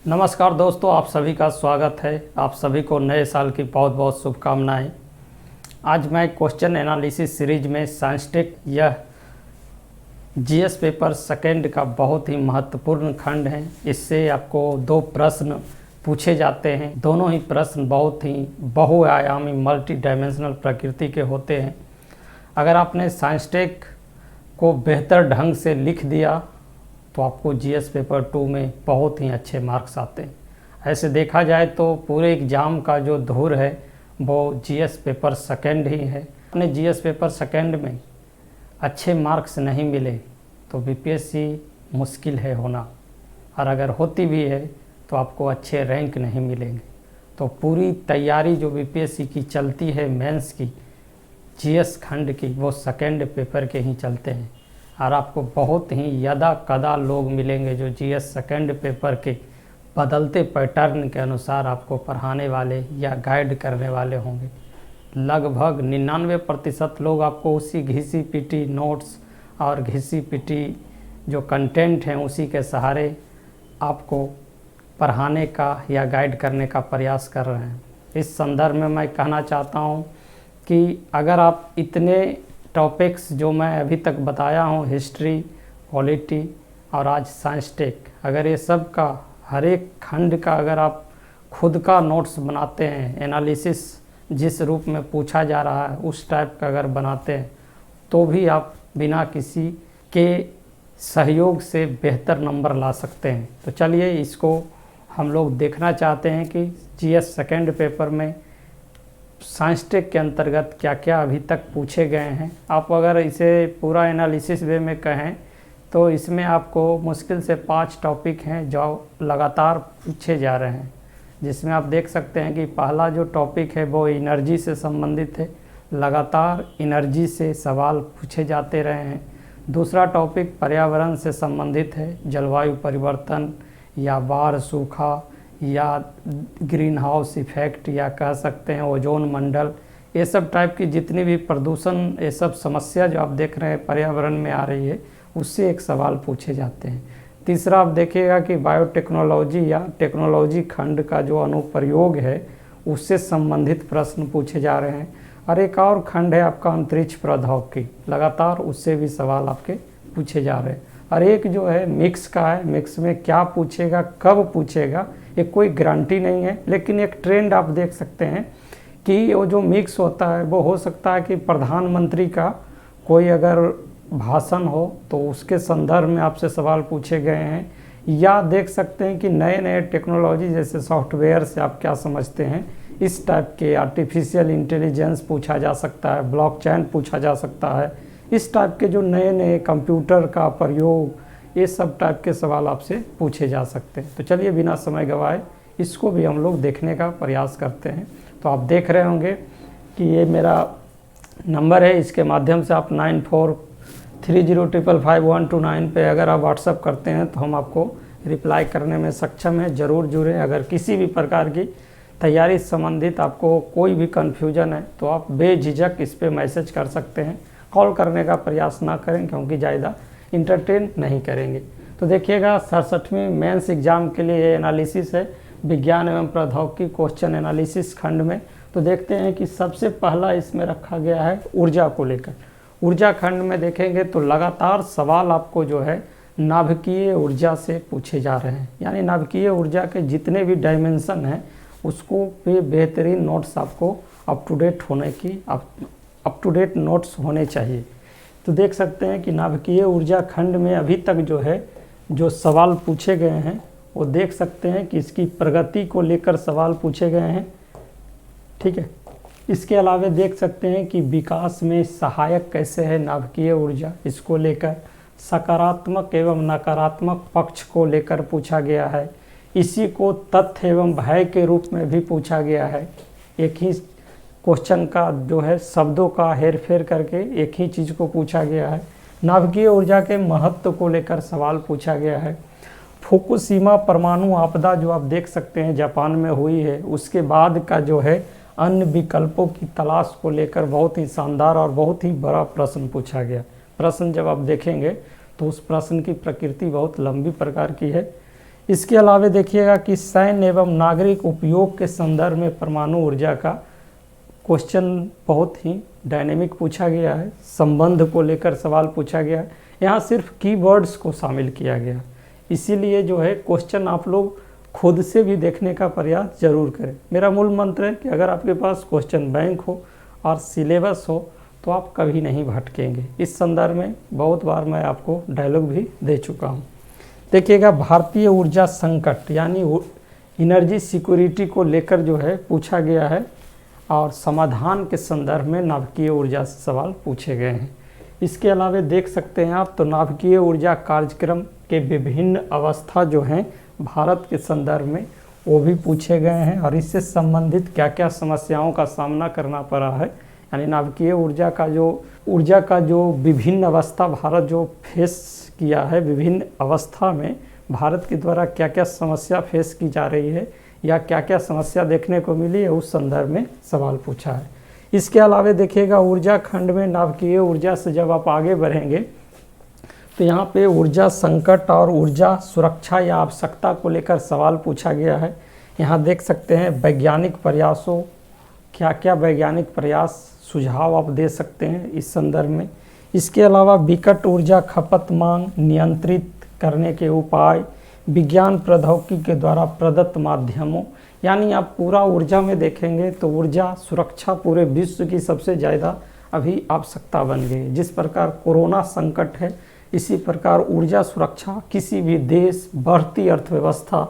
नमस्कार दोस्तों, आप सभी का स्वागत है। आप सभी को नए साल की बहुत बहुत शुभकामनाएं। आज मैं क्वेश्चन एनालिसिस सीरीज में साइंस टेक यह जीएस पेपर सेकंड का बहुत ही महत्वपूर्ण खंड है। इससे आपको दो प्रश्न पूछे जाते हैं। दोनों ही प्रश्न बहुत ही बहुआयामी मल्टी डायमेंशनल प्रकृति के होते हैं। अगर आपने साइंस टेक को बेहतर ढंग से लिख दिया तो आपको जीएस पेपर 2 में बहुत ही अच्छे मार्क्स आते हैं। ऐसे देखा जाए तो पूरे एग्ज़ाम का जो धुर है वो जीएस पेपर सेकंड ही है। अपने जीएस पेपर सेकंड में अच्छे मार्क्स नहीं मिले तो बीपीएससी मुश्किल है होना, और अगर होती भी है तो आपको अच्छे रैंक नहीं मिलेंगे। तो पूरी तैयारी जो बीपीएससी की चलती है मेंस की, जीएस खंड की, वो सेकंड पेपर के ही चलते हैं। और आपको बहुत ही यदा कदा लोग मिलेंगे जो जीएस सेकंड पेपर के बदलते पैटर्न के अनुसार आपको पढ़ाने वाले या गाइड करने वाले होंगे। लगभग 99% लोग आपको उसी घिसी पिटी नोट्स और घिसी पिटी जो कंटेंट हैं उसी के सहारे आपको पढ़ाने का या गाइड करने का प्रयास कर रहे हैं। इस संदर्भ में मैं कहना चाहता हूं कि अगर आप इतने टॉपिक्स जो मैं अभी तक बताया हूँ, हिस्ट्री, पॉलिटी और आज साइंस टेक, अगर ये सब का हर एक खंड का अगर आप खुद का नोट्स बनाते हैं, एनालिसिस जिस रूप में पूछा जा रहा है उस टाइप का अगर बनाते हैं तो भी आप बिना किसी के सहयोग से बेहतर नंबर ला सकते हैं। तो चलिए इसको हम लोग देखना चाहते हैं कि जीएस सेकंड पेपर में साइंस टेक के अंतर्गत क्या क्या अभी तक पूछे गए हैं। आप अगर इसे पूरा एनालिसिस वे में कहें तो इसमें आपको मुश्किल से 5 टॉपिक हैं जो लगातार पूछे जा रहे हैं, जिसमें आप देख सकते हैं कि पहला जो टॉपिक है वो एनर्जी से संबंधित है। लगातार एनर्जी से सवाल पूछे जाते रहे हैं। दूसरा टॉपिक पर्यावरण से संबंधित है, जलवायु परिवर्तन या बाढ़, सूखा या ग्रीन हाउस इफ़ेक्ट या कह सकते हैं ओजोन मंडल, ये सब टाइप की जितनी भी प्रदूषण, ये सब समस्या जो आप देख रहे हैं पर्यावरण में आ रही है, उससे एक सवाल पूछे जाते हैं। तीसरा आप देखिएगा कि बायोटेक्नोलॉजी या टेक्नोलॉजी खंड का जो अनुप्रयोग है उससे संबंधित प्रश्न पूछे जा रहे हैं। और एक और खंड है आपका अंतरिक्ष प्रौद्योगिकी, लगातार उससे भी सवाल आपके पूछे जा रहे हैं। और एक जो है मिक्स का है, मिक्स में क्या पूछेगा, कब पूछेगा, ये कोई गारंटी नहीं है, लेकिन एक ट्रेंड आप देख सकते हैं कि वो जो मिक्स होता है वो हो सकता है कि प्रधानमंत्री का कोई अगर भाषण हो तो उसके संदर्भ में आपसे सवाल पूछे गए हैं, या देख सकते हैं कि नए नए टेक्नोलॉजी जैसे सॉफ्टवेयर से आप क्या समझते हैं, इस टाइप के आर्टिफिशियल इंटेलिजेंस पूछा जा सकता है, ब्लॉकचेन पूछा जा सकता है। इस टाइप के जो नए नए कंप्यूटर का प्रयोग, ये सब टाइप के सवाल आपसे पूछे जा सकते हैं। तो चलिए बिना समय गवाए इसको भी हम लोग देखने का प्रयास करते हैं। तो आप देख रहे होंगे कि ये मेरा नंबर है, इसके माध्यम से आप 9430555129 पे अगर आप व्हाट्सअप करते हैं तो हम आपको रिप्लाई करने में सक्षम हैं। ज़रूर जुड़ें। अगर किसी भी प्रकार की तैयारी संबंधित आपको कोई भी कन्फ्यूजन है तो आप बेझिझक इस पर मैसेज कर सकते हैं। कॉल करने का प्रयास ना करें क्योंकि ज़्यादा इंटरटेन नहीं करेंगे। तो देखिएगा 67वीं मेंस एग्ज़ाम के लिए ये एनालिसिस है, विज्ञान एवं प्रौद्योगिकी क्वेश्चन एनालिसिस खंड में। तो देखते हैं कि सबसे पहला इसमें रखा गया है ऊर्जा को लेकर। ऊर्जा खंड में देखेंगे तो लगातार सवाल आपको जो है नाभिकीय ऊर्जा से पूछे जा रहे हैं, यानी नाभिकीय ऊर्जा के जितने भी डायमेंशन हैं उसको पे बेहतरीन नोट्स आपको अप टू डेट नोट्स होने चाहिए। तो देख सकते हैं कि नाभिकीय ऊर्जा खंड में अभी तक जो है जो सवाल पूछे गए हैं वो देख सकते हैं कि इसकी प्रगति को लेकर सवाल पूछे गए हैं। ठीक है, इसके अलावा देख सकते हैं कि विकास में सहायक कैसे है नाभिकीय ऊर्जा, इसको लेकर सकारात्मक एवं नकारात्मक पक्ष को लेकर पूछा गया है। इसी को तथ्य एवं भय के रूप में भी पूछा गया है। एक ही क्वेश्चन का जो है शब्दों का हेरफेर करके एक ही चीज़ को पूछा गया है। नाभिकीय ऊर्जा के महत्व को लेकर सवाल पूछा गया है। फुकुशिमा परमाणु आपदा जो आप देख सकते हैं जापान में हुई है, उसके बाद का जो है अन्य विकल्पों की तलाश को लेकर बहुत ही शानदार और बहुत ही बड़ा प्रश्न पूछा गया। प्रश्न जब आप देखेंगे तो उस प्रश्न की प्रकृति बहुत लंबी प्रकार की है। इसके अलावा देखिएगा कि सैन्य एवं नागरिक उपयोग के संदर्भ में परमाणु ऊर्जा का क्वेश्चन बहुत ही डायनेमिक पूछा गया है। संबंध को लेकर सवाल पूछा गया है, यहाँ सिर्फ कीवर्ड्स को शामिल किया गया, इसीलिए जो है क्वेश्चन आप लोग खुद से भी देखने का प्रयास जरूर करें। मेरा मूल मंत्र है कि अगर आपके पास क्वेश्चन बैंक हो और सिलेबस हो तो आप कभी नहीं भटकेंगे। इस संदर्भ में बहुत बार मैं आपको डायलॉग भी दे चुका हूँ। देखिएगा, भारतीय ऊर्जा संकट यानी एनर्जी सिक्योरिटी को लेकर जो है पूछा गया है और समाधान के संदर्भ में नाभिकीय ऊर्जा से सवाल पूछे गए हैं। इसके अलावा देख सकते हैं आप तो नाभिकीय ऊर्जा कार्यक्रम के विभिन्न अवस्था जो हैं भारत के संदर्भ में वो भी पूछे गए हैं और इससे संबंधित क्या क्या समस्याओं का सामना करना पड़ा है, यानी नाभिकीय ऊर्जा का जो विभिन्न अवस्था भारत जो फेस किया है, विभिन्न अवस्था में भारत के द्वारा क्या क्या समस्या फेस की जा रही है या क्या क्या समस्या देखने को मिली है, उस संदर्भ में सवाल पूछा है। इसके अलावा देखिएगा, ऊर्जा खंड में नाभिकीय ऊर्जा से जब आप आगे बढ़ेंगे तो यहाँ पे ऊर्जा संकट और ऊर्जा सुरक्षा या आवश्यकता को लेकर सवाल पूछा गया है। यहाँ देख सकते हैं वैज्ञानिक प्रयासों, क्या क्या वैज्ञानिक प्रयास सुझाव आप दे सकते हैं इस संदर्भ में। इसके अलावा विकट ऊर्जा खपत मांग नियंत्रित करने के उपाय, विज्ञान प्रौद्योगिकी के द्वारा प्रदत्त माध्यमों, यानी आप पूरा ऊर्जा में देखेंगे तो ऊर्जा सुरक्षा पूरे विश्व की सबसे ज़्यादा अभी आवश्यकता बन गई। जिस प्रकार कोरोना संकट है, इसी प्रकार ऊर्जा सुरक्षा किसी भी देश बढ़ती अर्थव्यवस्था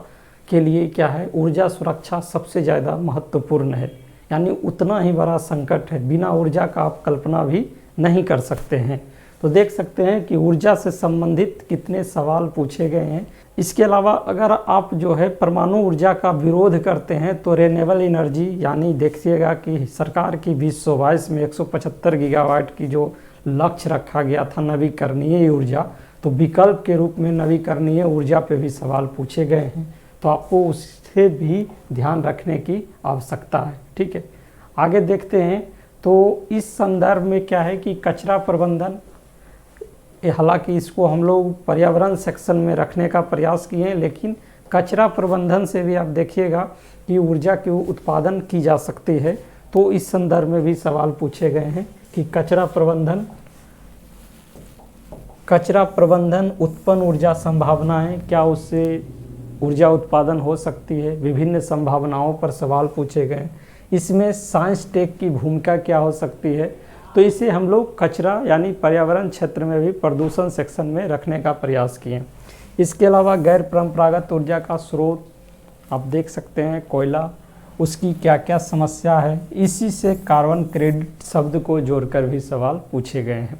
के लिए क्या है, ऊर्जा सुरक्षा सबसे ज़्यादा महत्वपूर्ण है, यानी उतना ही बड़ा संकट है, बिना ऊर्जा का आप कल्पना भी नहीं कर सकते हैं। तो देख सकते हैं कि ऊर्जा से संबंधित कितने सवाल पूछे गए हैं। इसके अलावा अगर आप जो है परमाणु ऊर्जा का विरोध करते हैं तो रिन्यूएबल एनर्जी, यानी देखिएगा कि सरकार की 2022 में 175 गीगावाट की जो लक्ष्य रखा गया था नवीकरणीय ऊर्जा, तो विकल्प के रूप में नवीकरणीय ऊर्जा पे भी सवाल पूछे गए हैं, तो आपको उससे भी ध्यान रखने की आवश्यकता है। ठीक है, आगे देखते हैं। तो इस संदर्भ में क्या है कि कचरा प्रबंधन, हालांकि इसको हम लोग पर्यावरण सेक्शन में रखने का प्रयास किए हैं, लेकिन कचरा प्रबंधन से भी आप देखिएगा कि ऊर्जा की उत्पादन की जा सकती है, तो इस संदर्भ में भी सवाल पूछे गए हैं कि कचरा प्रबंधन उत्पन्न ऊर्जा संभावनाएं, क्या उससे ऊर्जा उत्पादन हो सकती है, विभिन्न संभावनाओं पर सवाल पूछे गए। इसमें साइंस टेक की भूमिका क्या हो सकती है, तो इसे हम लोग कचरा यानी पर्यावरण क्षेत्र में भी प्रदूषण सेक्शन में रखने का प्रयास किए। इसके अलावा गैर परंपरागत ऊर्जा का स्रोत आप देख सकते हैं, कोयला, उसकी क्या क्या समस्या है, इसी से कार्बन क्रेडिट शब्द को जोड़कर भी सवाल पूछे गए हैं।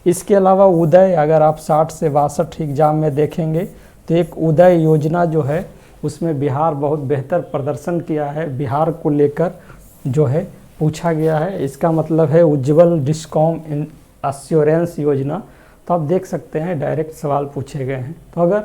इसके अलावा उदय, अगर आप 60 से 62 एग्जाम में देखेंगे तो एक उदय योजना जो है उसमें बिहार बहुत बेहतर प्रदर्शन किया है, बिहार को लेकर जो है पूछा गया है। इसका मतलब है उज्ज्वल डिस्कॉम एश्योरेंस योजना, तो आप देख सकते हैं डायरेक्ट सवाल पूछे गए हैं। तो अगर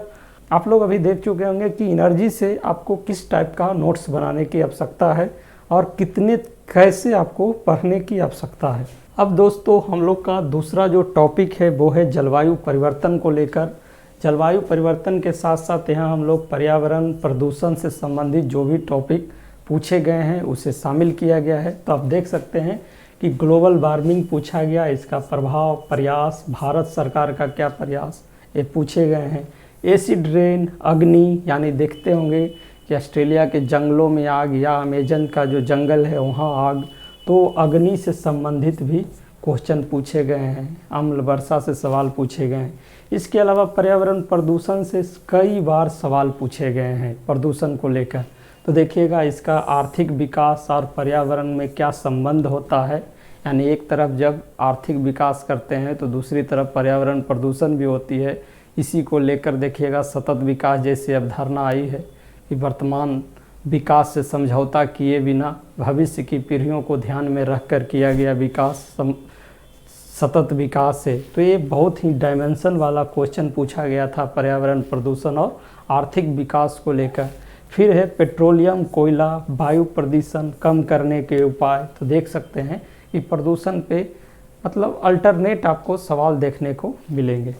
आप लोग अभी देख चुके होंगे कि एनर्जी से आपको किस टाइप का नोट्स बनाने की आवश्यकता है और कैसे आपको पढ़ने की आवश्यकता है। अब दोस्तों, हम लोग का दूसरा जो टॉपिक है वो है जलवायु परिवर्तन को लेकर। जलवायु परिवर्तन के साथ साथ यहाँ हम लोग पर्यावरण प्रदूषण से संबंधित जो भी टॉपिक पूछे गए हैं उसे शामिल किया गया है। तो आप देख सकते हैं कि ग्लोबल वार्मिंग पूछा गया, इसका प्रभाव, प्रयास, भारत सरकार का क्या प्रयास, ये पूछे गए हैं। एसिड रेन, अग्नि, यानी देखते होंगे कि ऑस्ट्रेलिया के जंगलों में आग या अमेजन का जो जंगल है वहाँ आग, तो अग्नि से संबंधित भी क्वेश्चन पूछे गए हैं। अम्ल वर्षा से सवाल पूछे गए हैं। इसके अलावा पर्यावरण प्रदूषण से कई बार सवाल पूछे गए हैं प्रदूषण को लेकर। तो देखिएगा इसका आर्थिक विकास और पर्यावरण में क्या संबंध होता है, यानी एक तरफ जब आर्थिक विकास करते हैं तो दूसरी तरफ पर्यावरण प्रदूषण भी होती है। इसी को लेकर देखिएगा सतत विकास जैसी अवधारणा आई है कि वर्तमान विकास से समझौता किए बिना भविष्य की पीढ़ियों को ध्यान में रखकर किया गया विकास सतत विकास है। तो ये बहुत ही डायमेंशन वाला क्वेश्चन पूछा गया था पर्यावरण प्रदूषण और आर्थिक विकास को लेकर। फिर है पेट्रोलियम, कोयला, वायु प्रदूषण कम करने के उपाय। तो देख सकते हैं कि प्रदूषण पे मतलब अल्टरनेट आपको सवाल देखने को मिलेंगे।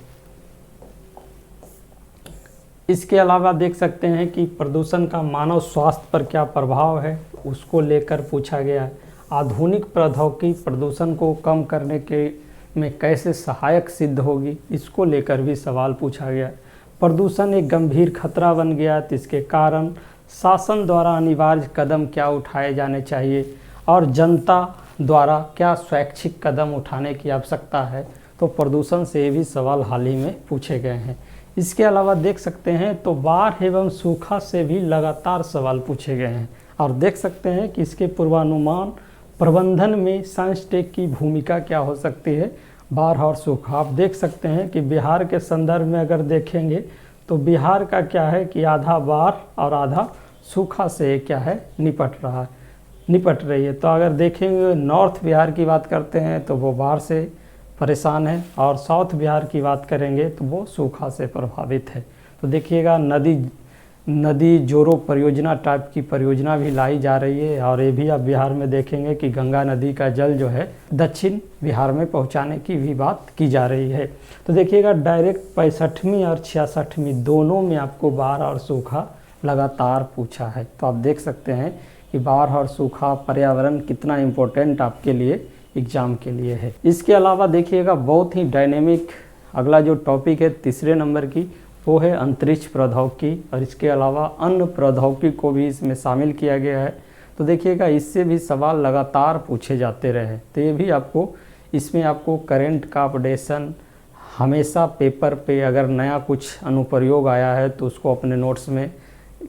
इसके अलावा देख सकते हैं कि प्रदूषण का मानव स्वास्थ्य पर क्या प्रभाव है, उसको लेकर पूछा गया है। आधुनिक प्रौद्योगिकी प्रदूषण को कम करने के में कैसे सहायक सिद्ध होगी, इसको लेकर भी सवाल पूछा गया है। प्रदूषण एक गंभीर खतरा बन गया, तो इसके कारण शासन द्वारा अनिवार्य कदम क्या उठाए जाने चाहिए और जनता द्वारा क्या स्वैच्छिक कदम उठाने की आवश्यकता है। तो प्रदूषण से भी सवाल हाल ही में पूछे गए हैं। इसके अलावा देख सकते हैं तो बाढ़ एवं सूखा से भी लगातार सवाल पूछे गए हैं और देख सकते हैं कि इसके पूर्वानुमान प्रबंधन में साइंस टेक की भूमिका क्या हो सकती है। बाढ़ और सूखा आप देख सकते हैं कि बिहार के संदर्भ में अगर देखेंगे तो बिहार का क्या है कि आधा बाढ़ और आधा सूखा से क्या है निपट रही है। तो अगर देखेंगे नॉर्थ बिहार की बात करते हैं तो वो बाढ़ से परेशान है और साउथ बिहार की बात करेंगे तो वो सूखा से प्रभावित है। तो देखिएगा नदी जोड़ो परियोजना टाइप की परियोजना भी लाई जा रही है और ये भी आप बिहार में देखेंगे कि गंगा नदी का जल जो है दक्षिण बिहार में पहुंचाने की भी बात की जा रही है। तो देखिएगा डायरेक्ट 65वीं और 66वीं दोनों में आपको बाढ़ और सूखा लगातार पूछा है। तो आप देख सकते हैं कि बाढ़ और सूखा पर्यावरण कितना इम्पोर्टेंट आपके लिए एग्ज़ाम के लिए है। इसके अलावा देखिएगा बहुत ही डायनेमिक अगला जो टॉपिक है तीसरे नंबर की वो है अंतरिक्ष प्रौद्योगिकी और इसके अलावा अन्य प्रौद्योगिकी को भी इसमें शामिल किया गया है। तो देखिएगा इससे भी सवाल लगातार पूछे जाते रहे। तो ये भी आपको इसमें आपको करंट का अपडेशन हमेशा पेपर पे अगर नया कुछ अनुप्रयोग आया है तो उसको अपने नोट्स में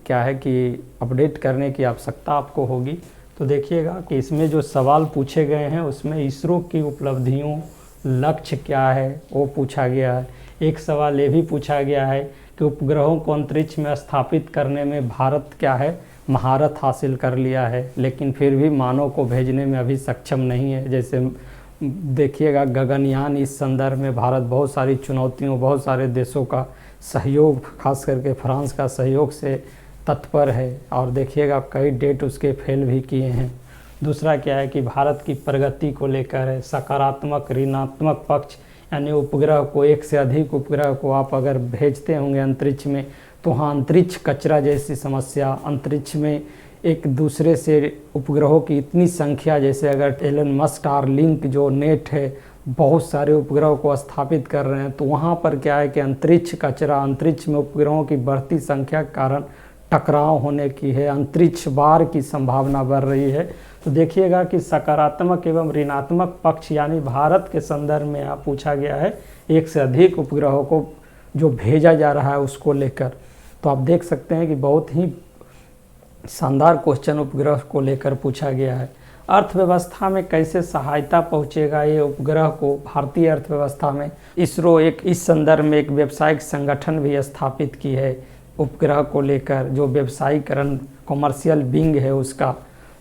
क्या है कि अपडेट करने की आवश्यकता आपको होगी। तो देखिएगा कि इसमें जो सवाल पूछे गए हैं उसमें इसरो की उपलब्धियों लक्ष्य क्या है वो पूछा गया है। एक सवाल ये भी पूछा गया है कि उपग्रहों को अंतरिक्ष में स्थापित करने में भारत क्या है महारत हासिल कर लिया है, लेकिन फिर भी मानव को भेजने में अभी सक्षम नहीं है। जैसे देखिएगा गगनयान, इस संदर्भ में भारत बहुत सारी चुनौतियों बहुत सारे देशों का सहयोग खास करके फ्रांस का सहयोग से तत्पर है और देखिएगा कई डेट उसके फेल भी किए हैं। दूसरा क्या है कि भारत की प्रगति को लेकर है सकारात्मक ऋणात्मक पक्ष, यानी उपग्रह को एक से अधिक उपग्रह को आप अगर भेजते होंगे अंतरिक्ष में तो वहाँ अंतरिक्ष कचरा जैसी समस्या, अंतरिक्ष में एक दूसरे से उपग्रहों की इतनी संख्या, जैसे अगर एलन मस्क स्टारलिंक जो नेट है बहुत सारे उपग्रहों को स्थापित कर रहे हैं तो वहाँ पर क्या है कि अंतरिक्ष कचरा, अंतरिक्ष में उपग्रहों की बढ़ती संख्या के कारण टकराव होने की है, अंतरिक्ष वार की संभावना बढ़ रही है। तो देखिएगा कि सकारात्मक एवं ऋणात्मक पक्ष यानी भारत के संदर्भ में यहाँ पूछा गया है एक से अधिक उपग्रहों को जो भेजा जा रहा है उसको लेकर। तो आप देख सकते हैं कि बहुत ही शानदार क्वेश्चन उपग्रह को लेकर पूछा गया है। अर्थव्यवस्था में कैसे सहायता पहुंचेगा ये उपग्रह को भारतीय अर्थव्यवस्था में। इसरो इस संदर्भ में एक व्यावसायिक संगठन भी स्थापित की है उपग्रह को लेकर, जो व्यवसायीकरण कॉमर्शियल विंग है उसका।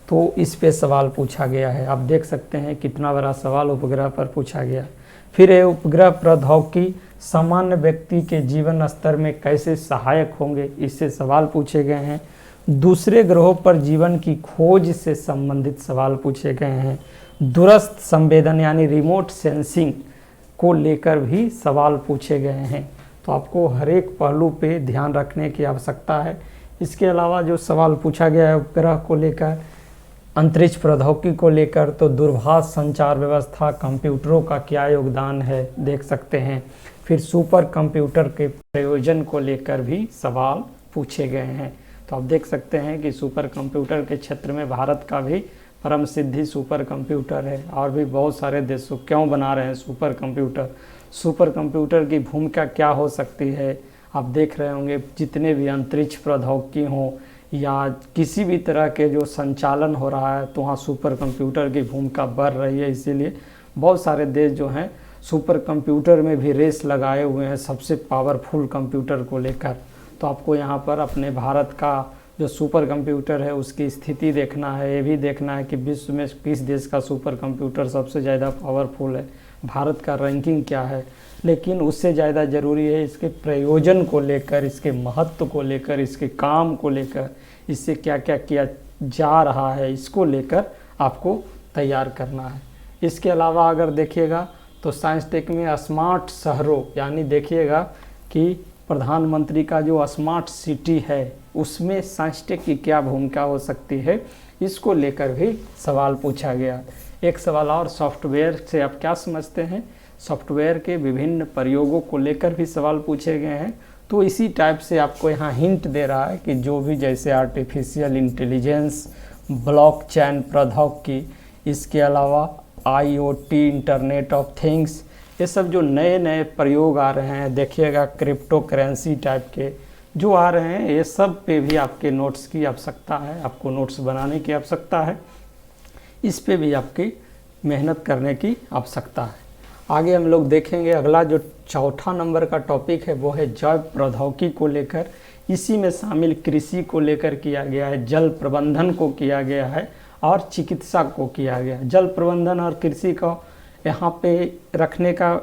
तो इस पे सवाल पूछा गया है। आप देख सकते हैं कितना बड़ा सवाल उपग्रह पर पूछा गया। फिर ये उपग्रह प्रौद्योगिकी सामान्य व्यक्ति के जीवन स्तर में कैसे सहायक होंगे, इससे सवाल पूछे गए हैं। दूसरे ग्रहों पर जीवन की खोज से संबंधित सवाल पूछे गए हैं। दूरस्थ संवेदन यानी रिमोट सेंसिंग को लेकर भी सवाल पूछे गए हैं। तो आपको हर एक पहलू पे ध्यान रखने की आवश्यकता है। इसके अलावा जो सवाल पूछा गया है उपग्रह को लेकर, अंतरिक्ष प्रौद्योगिकी को लेकर, तो दूरभाष संचार व्यवस्था कंप्यूटरों का क्या योगदान है देख सकते हैं। फिर सुपर कंप्यूटर के प्रयोजन को लेकर भी सवाल पूछे गए हैं। तो आप देख सकते हैं कि सुपर कंप्यूटर के क्षेत्र में भारत का भी परम सिद्धि सुपर कंप्यूटर है और भी बहुत सारे देशों क्यों बना रहे हैं सुपर कंप्यूटर, सुपर कंप्यूटर की भूमिका क्या हो सकती है। आप देख रहे होंगे जितने भी अंतरिक्ष प्रौद्योगिकी हों या किसी भी तरह के जो संचालन हो रहा है तो वहाँ सुपर कंप्यूटर की भूमिका बढ़ रही है। इसीलिए बहुत सारे देश जो हैं सुपर कंप्यूटर में भी रेस लगाए हुए हैं सबसे पावरफुल कंप्यूटर को लेकर। तो आपको यहाँ पर अपने भारत का जो सुपर कंप्यूटर है उसकी स्थिति देखना है। ये भी देखना है कि विश्व में किस देश का सुपर कंप्यूटर सबसे ज़्यादा पावरफुल है, भारत का रैंकिंग क्या है। लेकिन उससे ज़्यादा ज़रूरी है इसके प्रयोजन को लेकर, इसके महत्व को लेकर, इसके काम को लेकर, इससे क्या क्या किया जा रहा है इसको लेकर आपको तैयार करना है। इसके अलावा अगर देखिएगा तो साइंस टेक में स्मार्ट शहरों यानी देखिएगा कि प्रधानमंत्री का जो स्मार्ट सिटी है उसमें साइंस टेक की क्या भूमिका हो सकती है, इसको लेकर भी सवाल पूछा गया। एक सवाल और, सॉफ्टवेयर से आप क्या समझते हैं, सॉफ्टवेयर के विभिन्न प्रयोगों को लेकर भी सवाल पूछे गए हैं। तो इसी टाइप से आपको यहाँ हिंट दे रहा है कि जो भी जैसे आर्टिफिशियल इंटेलिजेंस, ब्लॉकचेन प्रौद्योगिकी, इसके अलावा IoT इंटरनेट ऑफ थिंग्स, ये सब जो नए नए प्रयोग आ रहे हैं, देखिएगा क्रिप्टो करेंसी टाइप के जो आ रहे हैं, ये सब पे भी आपके नोट्स की आवश्यकता है, आपको नोट्स बनाने की आवश्यकता है, इस पे भी आपकी मेहनत करने की आवश्यकता है। आगे हम लोग देखेंगे अगला जो चौथा नंबर का टॉपिक है वो है जैव प्रौद्योगिकी को लेकर। इसी में शामिल कृषि को लेकर किया गया है, जल प्रबंधन को किया गया है और चिकित्सा को किया गया है। जल प्रबंधन और कृषि को यहाँ पे रखने का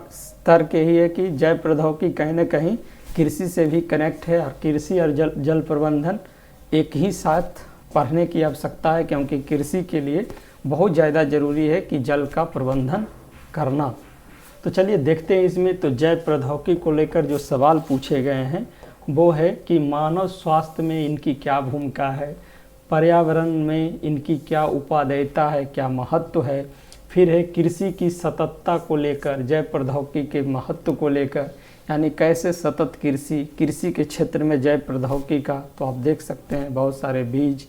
तर्क यही है कि जैव प्रौद्योगिकी कहीं ना कहीं कृषि से भी कनेक्ट है और कृषि और जल प्रबंधन एक ही साथ पढ़ने की आवश्यकता है, क्योंकि कृषि के लिए बहुत ज़्यादा ज़रूरी है कि जल का प्रबंधन करना। तो चलिए देखते हैं इसमें। तो जैव प्रौद्योगिकी को लेकर जो सवाल पूछे गए हैं वो है कि मानव स्वास्थ्य में इनकी क्या भूमिका है, पर्यावरण में इनकी क्या उपादेयता है, क्या महत्व है, फिर है कृषि की सततता को लेकर, जैव प्रौद्योगिकी के महत्व को लेकर, यानी कैसे सतत कृषि के क्षेत्र में जैव प्रौद्योगिकी का, तो आप देख सकते हैं बहुत सारे बीज,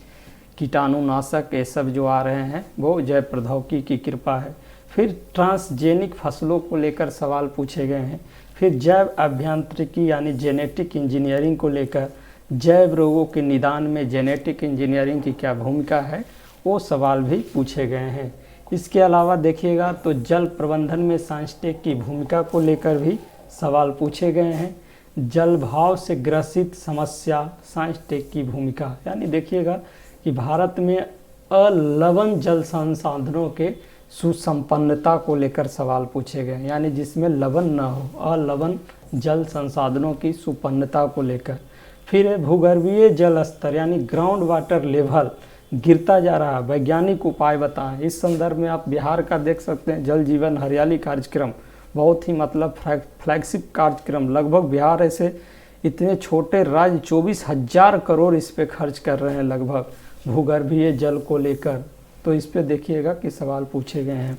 कीटाणुनाशक ये सब जो आ रहे हैं वो जैव प्रौद्योगिकी की कृपा है। फिर ट्रांसजेनिक फसलों को लेकर सवाल पूछे गए हैं। फिर जैव अभियांत्रिकी यानी जेनेटिक इंजीनियरिंग को लेकर, जैव रोगों के निदान में जेनेटिक इंजीनियरिंग की क्या भूमिका है, वो सवाल भी पूछे गए हैं। इसके अलावा देखिएगा तो जल प्रबंधन में साइंस टेक की भूमिका को लेकर भी सवाल पूछे गए हैं। जल भाव से ग्रसित समस्या, साइंस टेक की भूमिका, यानी देखिएगा कि भारत में अलवण जल संसाधनों के सुसंपन्नता को लेकर सवाल पूछे गए, यानी जिसमें लवण न हो, अलवण जल संसाधनों की सुपन्नता को लेकर। फिर है भूगर्भीय जल स्तर यानी ग्राउंड वाटर लेवल गिरता जा रहा है, वैज्ञानिक उपाय बताएं। इस संदर्भ में आप बिहार का देख सकते हैं जल जीवन हरियाली कार्यक्रम, बहुत ही मतलब फ्लैगशिप कार्यक्रम। लगभग बिहार ऐसे इतने छोटे राज्य 24,000 करोड़ इस पे खर्च कर रहे हैं लगभग भूगर्भीय जल को लेकर। तो इस पे देखिएगा कि सवाल पूछे गए हैं।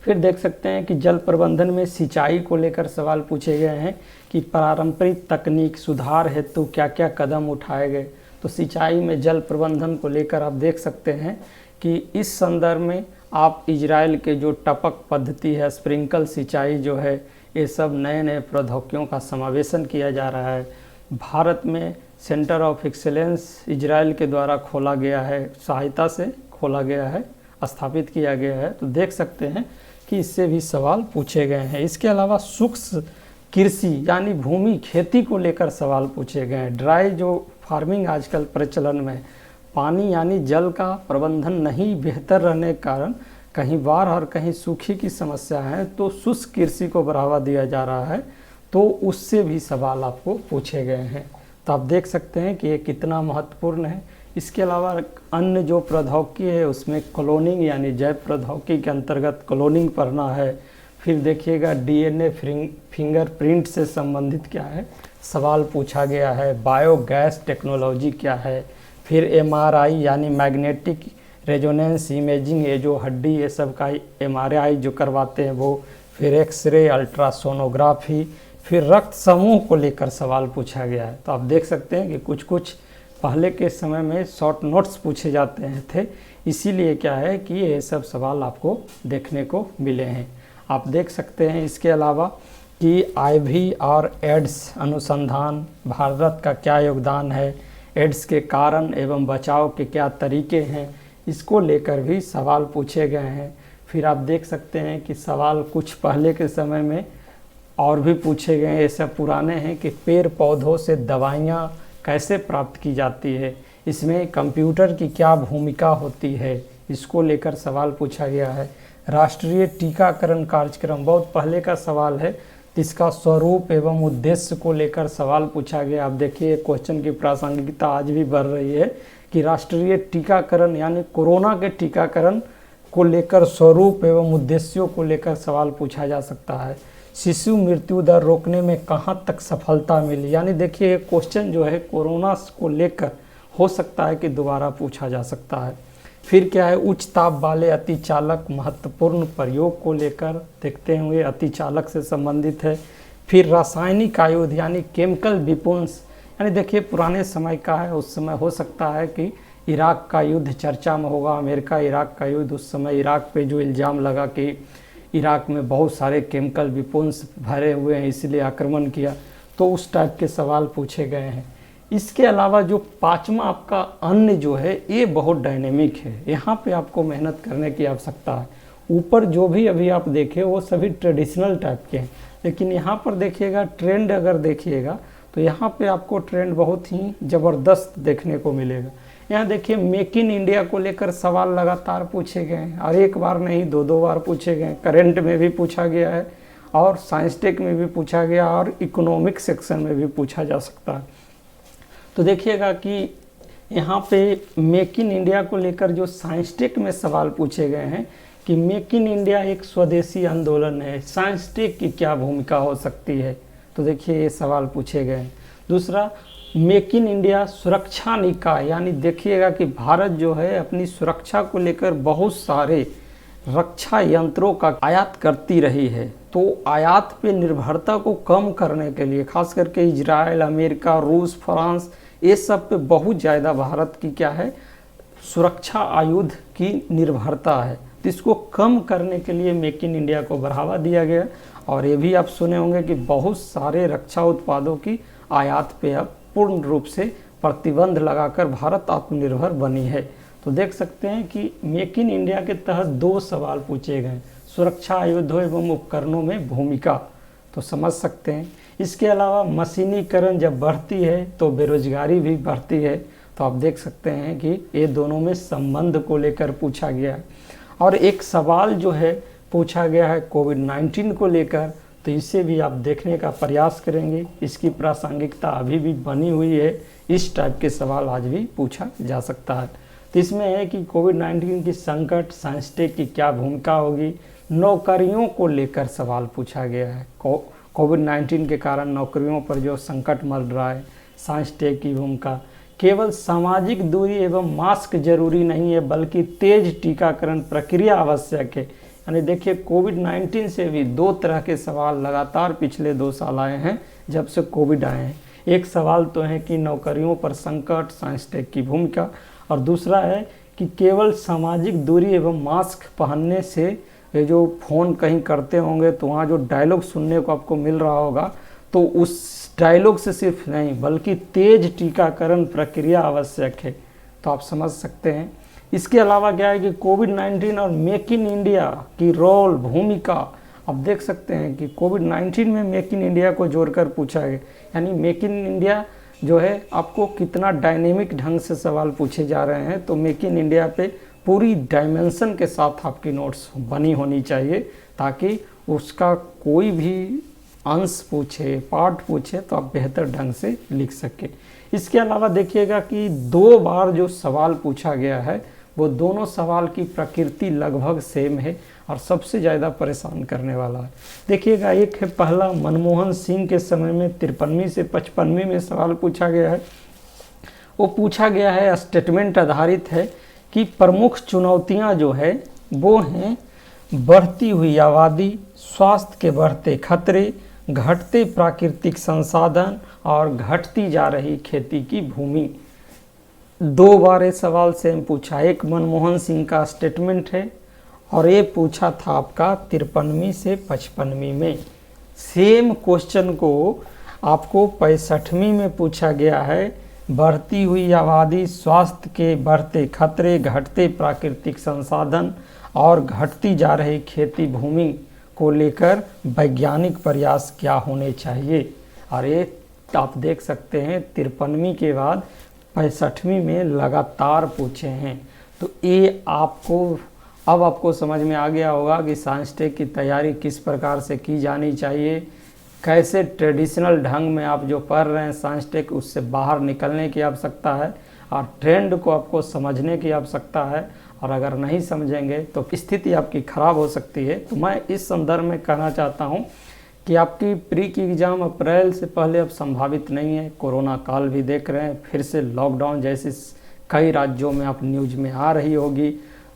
फिर देख सकते हैं कि जल प्रबंधन में सिंचाई को लेकर सवाल पूछे गए हैं कि पारंपरिक तकनीक सुधार हेतु क्या क्या कदम उठाए गए। तो सिंचाई में जल प्रबंधन को लेकर आप देख सकते हैं कि इस संदर्भ में आप इजराइल के जो टपक पद्धति है, स्प्रिंकल सिंचाई जो है, ये सब नए नए प्रौद्योगिकियों का समावेशन किया जा रहा है। भारत में सेंटर ऑफ एक्सेलेंस इजराइल के द्वारा खोला गया है, सहायता से खोला गया है, स्थापित किया गया है। तो देख सकते हैं कि इससे भी सवाल पूछे गए हैं। इसके अलावा सूक्ष्म कृषि यानी भूमि खेती को लेकर सवाल पूछे गए हैं। ड्राई जो फार्मिंग आजकल प्रचलन में, पानी यानी जल का प्रबंधन नहीं बेहतर रहने के कारण कहीं बाढ़ और कहीं सूखी की समस्या है, तो शुष्क कृषि को बढ़ावा दिया जा रहा है, तो उससे भी सवाल आपको पूछे गए हैं। तो आप देख सकते हैं कि ये कितना महत्वपूर्ण है। इसके अलावा अन्य जो प्रौद्योगिकी है उसमें क्लोनिंग यानी जैव प्रौद्योगिकी के अंतर्गत क्लोनिंग पढ़ना है। फिर देखिएगा DNA फिंगरप्रिंट से संबंधित क्या है, सवाल पूछा गया है। बायोगैस टेक्नोलॉजी क्या है। फिर MRI यानी मैग्नेटिक रेजोनेंस इमेजिंग, ये जो हड्डी ये सब का MRI जो करवाते हैं वो। फिर एक्सरे, अल्ट्रासोनोग्राफी, फिर रक्त समूह को लेकर सवाल पूछा गया है। तो आप देख सकते हैं कि कुछ कुछ पहले के समय में शॉर्ट नोट्स पूछे जाते हैं थे, इसीलिए क्या है कि ये सब सवाल आपको देखने को मिले हैं। आप देख सकते हैं इसके अलावा कि IV और एड्स अनुसंधान, भारत का क्या योगदान है, एड्स के कारण एवं बचाव के क्या तरीके हैं, इसको लेकर भी सवाल पूछे गए हैं। फिर आप देख सकते हैं कि सवाल कुछ पहले के समय में और भी पूछे गए हैं, ये सब पुराने हैं, कि पेड़ पौधों से दवाइयाँ कैसे प्राप्त की जाती है, इसमें कंप्यूटर की क्या भूमिका होती है, इसको लेकर सवाल पूछा गया है। राष्ट्रीय टीकाकरण कार्यक्रम बहुत पहले का सवाल है, इसका स्वरूप एवं उद्देश्य को लेकर सवाल पूछा गया। आप देखिए क्वेश्चन की प्रासंगिकता आज भी बढ़ रही है कि राष्ट्रीय टीकाकरण यानी कोरोना के टीकाकरण को लेकर स्वरूप एवं उद्देश्यों को लेकर सवाल पूछा जा सकता है। शिशु मृत्यु दर रोकने में कहाँ तक सफलता मिली। यानी देखिए ये क्वेश्चन जो है कोरोना को लेकर हो सकता है कि दोबारा पूछा जा सकता है। फिर क्या है, उच्च ताप वाले अतिचालक महत्वपूर्ण प्रयोग को लेकर देखते हुए अतिचालक से संबंधित है। फिर रासायनिक आयुध यानी केमिकल वेपन्स, यानी देखिए पुराने समय का है, उस समय हो सकता है कि इराक का युद्ध चर्चा में होगा, अमेरिका इराक का युद्ध, उस समय इराक पे जो इल्ज़ाम लगा कि इराक में बहुत सारे केमिकल वेपन्स भरे हुए हैं इसलिए आक्रमण किया, तो उस टाइप के सवाल पूछे गए हैं। इसके अलावा जो पांचवा आपका अन्न जो है ये बहुत डायनेमिक है, यहाँ पे आपको मेहनत करने की आवश्यकता है। ऊपर जो भी अभी आप देखे वो सभी ट्रेडिशनल टाइप के हैं, लेकिन यहाँ पर देखिएगा ट्रेंड अगर देखिएगा तो यहाँ पे आपको ट्रेंड बहुत ही ज़बरदस्त देखने को मिलेगा। यहाँ देखिए मेक इन इंडिया को लेकर सवाल लगातार पूछे गए हैं और एक बार नहीं दो बार पूछे गए। करंट में भी पूछा गया है और साइंस टेक में भी पूछा गया और इकोनॉमिक सेक्शन में भी पूछा जा सकता है। तो देखिएगा कि यहाँ पे मेक इन इंडिया को लेकर जो साइंस टेक में सवाल पूछे गए हैं कि मेक इन इंडिया एक स्वदेशी आंदोलन है, साइंस टेक की क्या भूमिका हो सकती है, तो देखिए ये सवाल पूछे गए हैं। दूसरा, मेक इन इंडिया सुरक्षा निकाय, यानी देखिएगा कि भारत जो है अपनी सुरक्षा को लेकर बहुत सारे रक्षा यंत्रों का आयात करती रही है, तो आयात पे निर्भरता को कम करने के लिए खास करके इजराइल, अमेरिका, रूस, फ्रांस, ये सब पे बहुत ज़्यादा भारत की क्या है सुरक्षा आयुध की निर्भरता है। तो इसको कम करने के लिए मेक इन इंडिया को बढ़ावा दिया गया। और ये भी आप सुने होंगे कि बहुत सारे रक्षा उत्पादों की आयात पे अब पूर्ण रूप से प्रतिबंध लगाकर भारत आत्मनिर्भर बनी है। तो देख सकते हैं कि मेक इन इंडिया के तहत 2 सवाल पूछे गए, सुरक्षा आयुधों एवं उपकरणों में भूमिका, तो समझ सकते हैं। इसके अलावा मशीनीकरण जब बढ़ती है तो बेरोजगारी भी बढ़ती है, तो आप देख सकते हैं कि ये दोनों में संबंध को लेकर पूछा गया है। और एक सवाल जो है पूछा गया है कोविड-19 को लेकर, तो इसे भी आप देखने का प्रयास करेंगे, इसकी प्रासंगिकता अभी भी बनी हुई है, इस टाइप के सवाल आज भी पूछा जा सकता है। तो इसमें है कि कोविड-19 की संकट साइंस टेक की क्या भूमिका होगी, नौकरियों को लेकर सवाल पूछा गया है, कोविड-19 के कारण नौकरियों पर जो संकट मल रहा है, साइंस टेक की भूमिका, केवल सामाजिक दूरी एवं मास्क जरूरी नहीं है बल्कि तेज टीकाकरण प्रक्रिया आवश्यक है। यानी देखिए कोविड-19 से भी 2 तरह के सवाल लगातार पिछले 2 साल आए हैं जब से कोविड आए हैं। एक सवाल तो है कि नौकरियों पर संकट साइंस टेक की भूमिका, और दूसरा है कि केवल सामाजिक दूरी एवं मास्क पहनने से ये जो फ़ोन कहीं करते होंगे तो वहाँ जो डायलॉग सुनने को आपको मिल रहा होगा, तो उस डायलॉग से सिर्फ नहीं बल्कि तेज टीकाकरण प्रक्रिया आवश्यक है, तो आप समझ सकते हैं। इसके अलावा क्या है कि कोविड-19 और मेक इन इंडिया की रोल भूमिका, अब देख सकते हैं कि कोविड-19 में मेक इन इंडिया को जोड़कर पूछा गया, यानी मेक इन इंडिया जो है आपको कितना डायनेमिक ढंग से सवाल पूछे जा रहे हैं। तो मेक इन इंडिया पे पूरी डायमेंशन के साथ आपकी नोट्स बनी होनी चाहिए ताकि उसका कोई भी अंश पूछे, पार्ट पूछे तो आप बेहतर ढंग से लिख सके। इसके अलावा देखिएगा कि 2 बार जो सवाल पूछा गया है वो दोनों सवाल की प्रकृति लगभग सेम है और सबसे ज़्यादा परेशान करने वाला है। देखिएगा एक है पहला मनमोहन सिंह के समय में 53वीं से 55वीं में सवाल पूछा गया है। वो पूछा गया है स्टेटमेंट आधारित है कि प्रमुख चुनौतियां जो है वो हैं बढ़ती हुई आबादी, स्वास्थ्य के बढ़ते खतरे, घटते प्राकृतिक संसाधन और घटती जा रही खेती की भूमि। 2 बार ये सवाल सेम पूछा, एक मनमोहन सिंह का स्टेटमेंट है और ये पूछा था आपका 53वीं से 55वीं में। सेम क्वेश्चन को आपको 65वीं में पूछा गया है, बढ़ती हुई आबादी, स्वास्थ्य के बढ़ते खतरे, घटते प्राकृतिक संसाधन और घटती जा रही खेती भूमि को लेकर वैज्ञानिक प्रयास क्या होने चाहिए। और ये आप देख सकते हैं 53वीं के बाद 65वीं में लगातार पूछे हैं। तो ये आपको समझ में आ गया होगा कि साइंस टेक की तैयारी किस प्रकार से की जानी चाहिए, कैसे ट्रेडिशनल ढंग में आप जो पढ़ रहे हैं साइंस टेक उससे बाहर निकलने की आवश्यकता है और ट्रेंड को आपको समझने की आवश्यकता है। और अगर नहीं समझेंगे तो स्थिति आपकी खराब हो सकती है। तो मैं इस संदर्भ में कहना चाहता हूँ कि आपकी प्री की एग्ज़ाम अप्रैल से पहले अब संभावित नहीं है। कोरोना काल भी देख रहे हैं, फिर से लॉकडाउन जैसे कई राज्यों में आप न्यूज में आ रही होगी।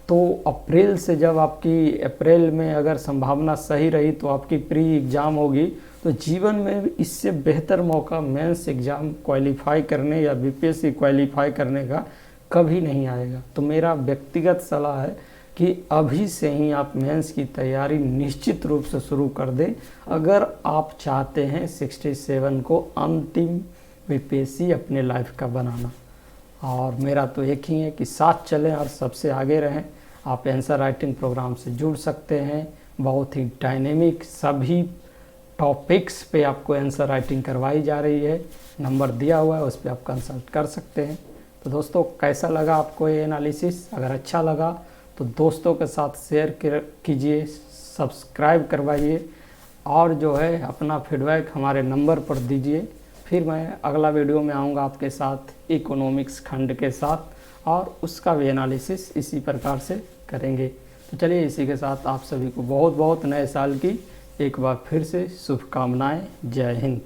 तो अप्रैल से जब आपकी अप्रैल में अगर संभावना सही रही तो आपकी प्री एग्ज़ाम होगी, तो जीवन में इससे बेहतर मौका मेंस एग्ज़ाम क्वालिफाई करने या बीपीएससी क्वालिफाई करने का कभी नहीं आएगा। तो मेरा व्यक्तिगत सलाह है कि अभी से ही आप मेंस की तैयारी निश्चित रूप से शुरू कर दें, अगर आप चाहते हैं 67 को अंतिम बीपीएससी अपने लाइफ का बनाना। और मेरा तो एक ही है कि साथ चलें और सबसे आगे रहें। आप आंसर राइटिंग प्रोग्राम से जुड़ सकते हैं, बहुत ही डायनेमिक सभी टॉपिक्स पे आपको आंसर राइटिंग करवाई जा रही है। नंबर दिया हुआ है, उस पर आप कंसल्ट कर सकते हैं। तो दोस्तों, कैसा लगा आपको ये एनालिसिस? अगर अच्छा लगा तो दोस्तों के साथ शेयर कीजिए, सब्सक्राइब करवाइए और जो है अपना फीडबैक हमारे नंबर पर दीजिए। फिर मैं अगला वीडियो में आऊँगा आपके साथ इकोनॉमिक्स खंड के साथ, और उसका भी एनालिसिस इसी प्रकार से करेंगे। तो चलिए, इसी के साथ आप सभी को बहुत बहुत नए साल की एक बार फिर से शुभकामनाएं। जय हिंद।